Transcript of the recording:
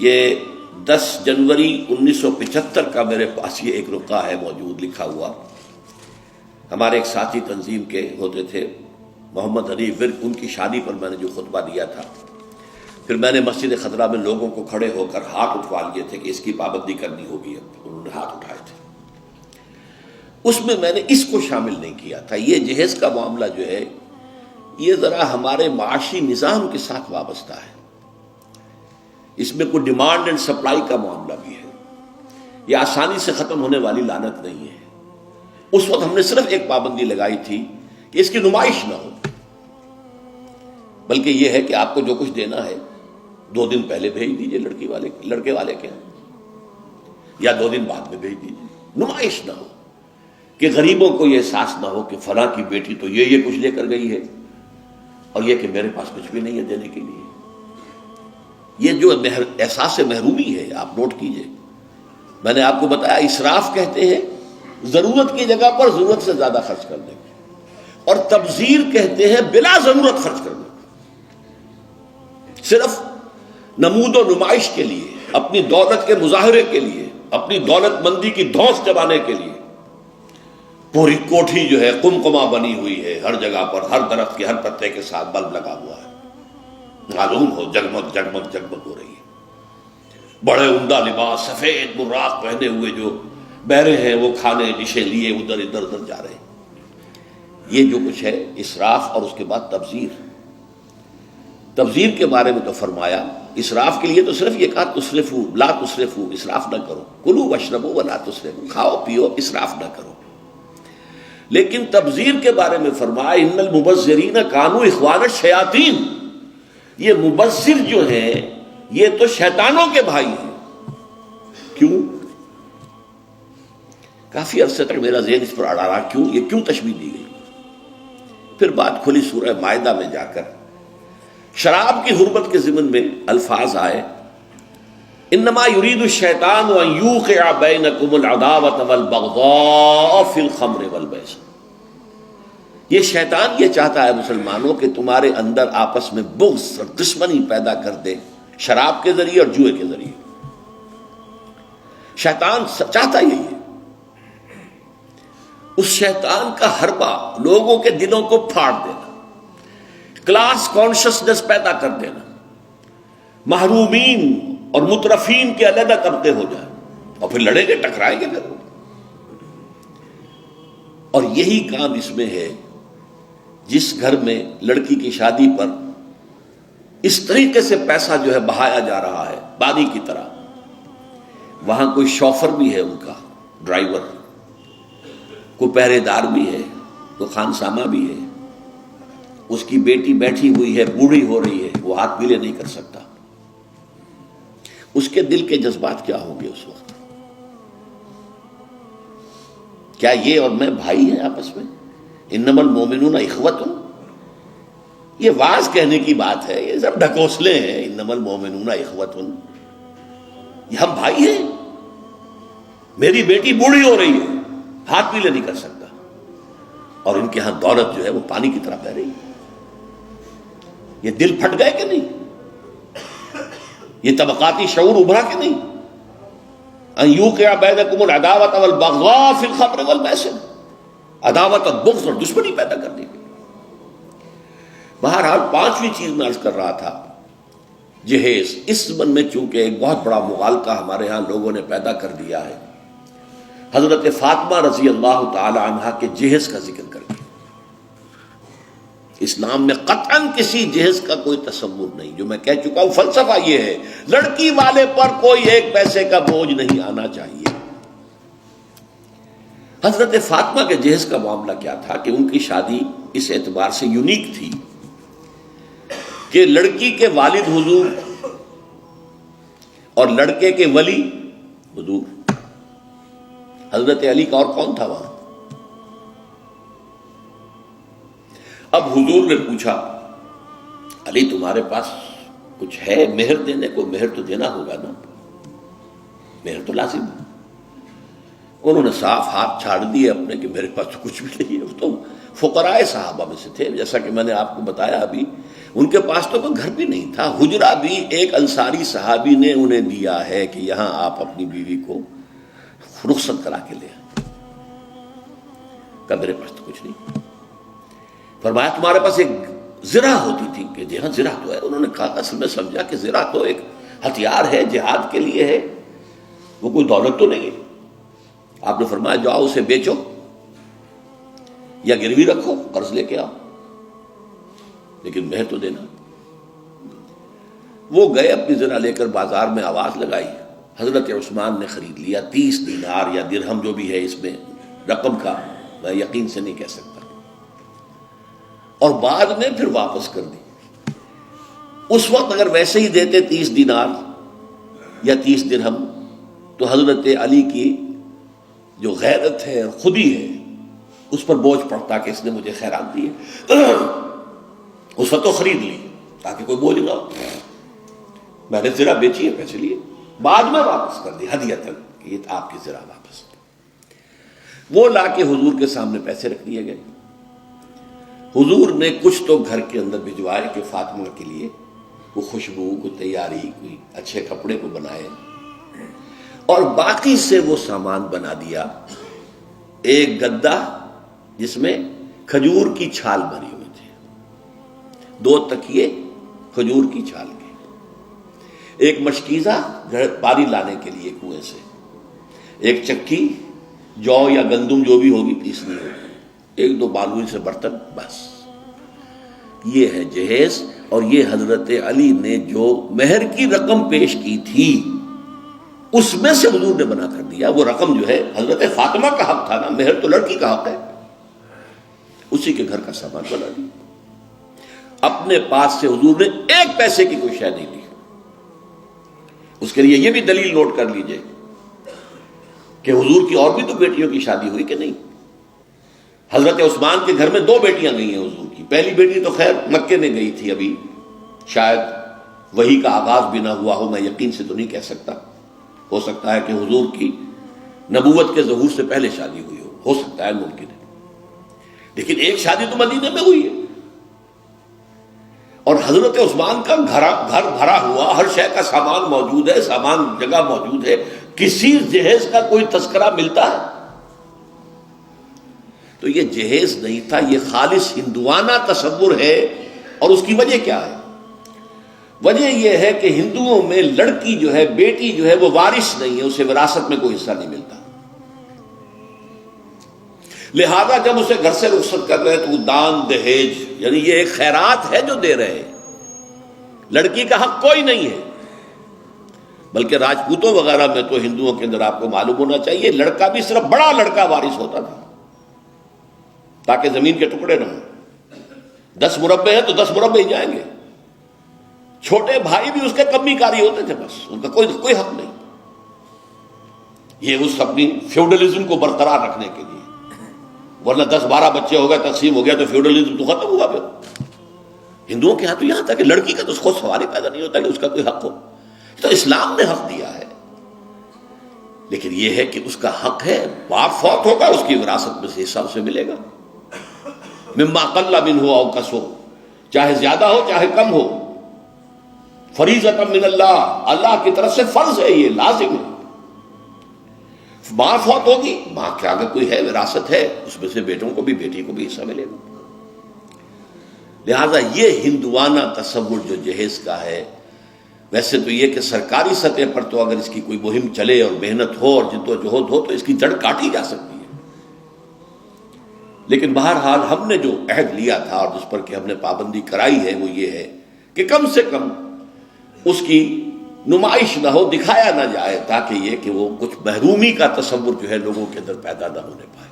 یہ 10 جنوری 1975 کا میرے پاس یہ ایک رقعہ ہے موجود لکھا ہوا. ہمارے ایک ساتھی تنظیم کے ہوتے تھے محمد حنیف ورک، ان کی شادی پر میں نے جو خطبہ دیا تھا، پھر میں نے مسجد خضرہ میں لوگوں کو کھڑے ہو کر ہاتھ اٹھوا لیے تھے کہ اس کی پابندی کرنی ہوگی. انہوں نے ہاتھ اٹھائے تھے. اس میں میں نے اس کو شامل نہیں کیا تھا. یہ جہیز کا معاملہ جو ہے یہ ذرا ہمارے معاشی نظام کے ساتھ وابستہ ہے. اس میں کوئی ڈیمانڈ اینڈ سپلائی کا معاملہ بھی ہے. یہ آسانی سے ختم ہونے والی لعنت نہیں ہے. اس وقت ہم نے صرف ایک پابندی لگائی تھی کہ اس کی نمائش نہ ہو، بلکہ یہ ہے کہ آپ کو جو کچھ دینا ہے 2 دن پہلے بھیج دیجئے لڑکے والے کے، یا 2 دن بعد میں بھیج دیجئے. نمائش نہ ہو کہ غریبوں کو یہ احساس نہ ہو کہ فلاں کی بیٹی تو یہ کچھ لے کر گئی ہے اور یہ کہ میرے پاس کچھ بھی نہیں ہے دینے کے لیے. یہ جو احساس محرومی ہے آپ نوٹ کیجئے. میں نے آپ کو بتایا اسراف کہتے ہیں ضرورت کی جگہ پر ضرورت سے زیادہ خرچ کرنے کو، اور تبذیر کہتے ہیں بلا ضرورت خرچ کرنے کو، صرف نمود و نمائش کے لیے، اپنی دولت کے مظاہرے کے لیے، اپنی دولت مندی کی دھوس جمانے کے لیے. پوری کوٹھی جو ہے قمقمہ بنی ہوئی ہے، ہر جگہ پر ہر درخت کے ہر پتے کے ساتھ بلب لگا ہوا ہے، معلوم ہو جگمگ جگمگ جگمگ ہو رہی ہے. بڑے عمدہ لباس سفید براق پہنے ہوئے جو بہرے ہیں وہ کھانے ڈشیں لیے ادھر ادھر جا رہے ہیں. یہ جو کچھ ہے اسراف. اور اس کے بعد تبذیر کے بارے میں تو فرمایا اسراف کے لیے تو صرف یہ کہا تسرفو لا تسرفو، اسراف نہ کرو. کلو واشربو ولا تسرفو، کھاؤ پیو اسراف نہ کرو. لیکن تبذیر کے بارے میں فرمایا ان المبذرین کانوا اخوان الشیاطین. یہ مبذر جو ہیں یہ تو شیطانوں کے بھائی ہیں. کیوں؟ کافی عرصے تک میرا ذہن اس پر اڑا رہا کیوں تشبیہ دی گئی. پھر بات کھلی سورہ مائدہ میں جا کر شراب کی حرمت کے ضمن میں الفاظ آئے انما یرید الشیطان ان یوقع بینکم العداوۃ والبغضاء فی الخمر والمیسر. یہ شیطان یہ چاہتا ہے مسلمانوں کہ تمہارے اندر آپس میں بغض اور دشمنی پیدا کر دے شراب کے ذریعے اور جوئے کے ذریعے. شیطان چاہتا یہی ہے. اس شیطان کا حربہ لوگوں کے دلوں کو پھاڑ دینا، کلاس کانشسنس پیدا کر دینا، محرومین اور مترفین کے علیحدہ طبقے ہو جائیں اور پھر لڑیں گے ٹکرائیں گے پھر. اور یہی کام اس میں ہے. جس گھر میں لڑکی کی شادی پر اس طریقے سے پیسہ جو ہے بہایا جا رہا ہے پانی کی طرح، وہاں کوئی شوفر بھی ہے، ان کا ڈرائیور، کوئی پہرے دار بھی ہے، کوئی خانسامہ بھی ہے. اس کی بیٹی بیٹھی ہوئی ہے، بوڑھی ہو رہی ہے، وہ ہاتھ پیلے نہیں کر سکتا. اس کے دل کے جذبات کیا ہوں گے اس وقت؟ کیا یہ اور میں بھائی ہیں آپس میں؟ انما المومنون اخوۃ. یہ واز کہنے کی بات ہے، یہ سب ڈھکوسلے ہیں. انما المومنون اخوۃ، یہ ہم بھائی ہیں. میری بیٹی بوڑھی ہو رہی ہے، ہاتھ پیلے نہیں کر سکتا، اور ان کے ہاں دولت جو ہے وہ پانی کی طرح بہ رہی ہے. یہ دل پھٹ گئے کہ نہیں؟ یہ طبقاتی شعور ابھرا کہ نہیں؟ ان یوقع بینکم العداوۃ والبغضاء فی الخمر والمیسر. عداوت اور بغض اور دشمنی پیدا کر دی گئی. بہرحال 5ویں چیز میں عرض کر رہا تھا جہیز. اس زمن میں چونکہ ایک بہت بڑا مغالطہ ہمارے ہاں لوگوں نے پیدا کر دیا ہے، حضرت فاطمہ رضی اللہ تعالی عنہا کے جہیز کا ذکر کر کے. اسلام میں قطعاً کسی جہیز کا کوئی تصور نہیں. جو میں کہہ چکا ہوں فلسفہ یہ ہے لڑکی والے پر کوئی 1 پیسے کا بوجھ نہیں آنا چاہیے. حضرت فاطمہ کے جہیز کا معاملہ کیا تھا کہ ان کی شادی اس اعتبار سے یونیک تھی کہ لڑکی کے والد حضور اور لڑکے کے ولی حضور. حضرت علی کا اور کون تھا وہاں؟ اب حضور نے پوچھا علی تمہارے پاس کچھ ہے مہر دینے کو؟ مہر تو دینا ہوگا نا، مہر تو لازم ہے. انہوں نے صاف ہاتھ چھاڑ دیے اپنے کہ میرے پاس تو کچھ بھی نہیں ہے. تو فقراء صحابہ میں سے تھے، جیسا کہ میں نے آپ کو بتایا ابھی. ان کے پاس تو کوئی گھر بھی نہیں تھا، حجرہ بھی ایک انصاری صحابی نے انہیں دیا ہے کہ یہاں آپ اپنی بیوی کو رخصت کرا کے لے آئیں۔ کہا میرے پاس تو کچھ نہیں۔ فرمایا تمہارے پاس ایک زرہ ہوتی تھی؟ کہ جی ہاں زرہ تو ہے۔ انہوں نے کہا اصل میں سمجھا کہ زرہ تو ایک ہتھیار ہے، جہاد کے لیے ہے، وہ کوئی دولت تو نہیں ہے۔ آپ نے فرمایا جاؤ اسے بیچو یا گروی رکھو، قرض لے کے آؤ، لیکن مہر تو دینا۔ وہ گئے اپنی زرہ لے کر بازار میں آواز لگائی، حضرت عثمان نے خرید لیا 30 دینار یا درہم جو بھی ہے، اس میں رقم کا میں یقین سے نہیں کہہ سکتا، اور بعد میں پھر واپس کر دی۔ اس وقت اگر ویسے ہی دیتے 30 دینار یا 30 درہم تو حضرت علی کی جو غیرت ہے اور خودی ہے اس پر بوجھ پڑتا کہ اس نے مجھے خیرات دی ہے۔ اس وقت تو خرید لی تاکہ کوئی بوجھ نہ ہو، میں نے زرہ بیچی ہے، پیسے لیے، بعد میں واپس کر دی ہدیۃً کہ یہ آپ کی زرہ واپس۔ وہ لا کے حضور کے سامنے پیسے رکھ دیے گئے۔ حضور نے کچھ تو گھر کے اندر بھجوائے کہ فاطمہ کے لیے کوئی خوشبو، کوئی تیاری، کوئی اچھے کپڑے کو بنائے، اور باقی سے وہ سامان بنا دیا۔ ایک گدا جس میں کھجور کی چھال بھری ہوئی تھی، 2 تکیے کھجور کی چھال کے، ایک مشکیزہ پانی لانے کے لیے کنویں سے، ایک چکی جو یا گندم جو بھی ہوگی پیسنی ہوگی، 1-2 بالوئی سے برتن، بس یہ ہے جہیز۔ اور یہ حضرت علی نے جو مہر کی رقم پیش کی تھی اس میں سے حضور نے بنا کر دیا۔ وہ رقم جو ہے حضرت فاطمہ کا حق تھا نا، مہر تو لڑکی کا حق ہے، اسی کے گھر کا سامان بنا دیا۔ اپنے پاس سے حضور نے 1 پیسے کی کوئی شے نہیں لی۔ اس کے لیے یہ بھی دلیل نوٹ کر لیجئے کہ حضور کی اور بھی تو بیٹیوں کی شادی ہوئی کہ نہیں۔ حضرت عثمان کے گھر میں 2 بیٹیاں گئی ہیں حضور کی۔ پہلی بیٹی تو خیر مکے میں گئی تھی، ابھی شاید وحی کا آغاز بھی نہ ہوا ہو، میں یقین سے تو نہیں کہہ سکتا، ہو سکتا ہے کہ حضور کی نبوت کے ظہور سے پہلے شادی ہوئی ہو سکتا ہے، ممکن ہے، لیکن ایک شادی تو مدینے میں ہوئی ہے۔ اور حضرت عثمان کا گھر بھرا ہوا، ہر شے کا سامان موجود ہے، سامان جگہ موجود ہے، کسی جہیز کا کوئی تذکرہ ملتا ہے؟ تو یہ جہیز نہیں تھا، یہ خالص ہندوانہ تصور ہے۔ اور اس کی وجہ کیا ہے؟ وجہ یہ ہے کہ ہندوؤں میں لڑکی جو ہے، بیٹی جو ہے، وہ وارث نہیں ہے، اسے وراثت میں کوئی حصہ نہیں ملتا، لہذا جب اسے گھر سے رخصت کر رہے تو وہ دان دہیج، یعنی یہ ایک خیرات ہے جو دے رہے ہیں، لڑکی کا حق کوئی نہیں ہے۔ بلکہ راجپوتوں وغیرہ میں تو ہندوؤں کے اندر آپ کو معلوم ہونا چاہیے، لڑکا بھی صرف بڑا لڑکا وارث ہوتا تھا تاکہ زمین کے ٹکڑے نہ ہوں۔ 10 مربع ہیں تو 10 مربع ہی جائیں گے، چھوٹے بھائی بھی اس کے کمی کاری ہوتے تھے، بس ان کا کوئی حق نہیں۔ یہ اس اپنی فیوڈلزم کو برقرار رکھنے کے لیے، ورنہ 10-12 بچے ہو گئے، تقسیم ہو گیا تو فیوڈلزم تو ختم ہوا۔ پھر ہندوؤں کے ہاں تو یہاں تک کہ لڑکی کا تو خود سوال ہی پیدا نہیں ہوتا کہ اس کا کوئی حق ہو، تو اسلام نے حق دیا ہے، لیکن یہ ہے کہ اس کا حق ہے، باپ فوت ہوگا اس کی وراثت میں سے حصہ اسے ملے گا، مما قل منہ او کثر، چاہے زیادہ ہو چاہے کم ہو، فریضۃ من اللہ، اللہ کی طرف سے فرض ہے، یہ لازم ہے۔ ماں فوت ہوگی، ماں کے اگر کوئی ہے وراثت ہے، اس میں سے بیٹوں کو بھی بیٹی کو بھی حصہ ملے گا۔ لہذا یہ ہندوانہ تصور جو جہیز کا ہے، ویسے تو یہ کہ سرکاری سطح پر تو اگر اس کی کوئی مہم چلے اور محنت ہو اور جدوجہد ہو تو اس کی جڑ کاٹی جا سکتی ہے، لیکن بہرحال ہم نے جو عہد لیا تھا اور جس پر کہ ہم نے پابندی کرائی ہے وہ یہ ہے کہ کم سے کم اس کی نمائش نہ ہو، دکھایا نہ جائے، تاکہ یہ کہ وہ کچھ محرومی کا تصور جو ہے لوگوں کے اندر پیدا نہ ہونے پائے۔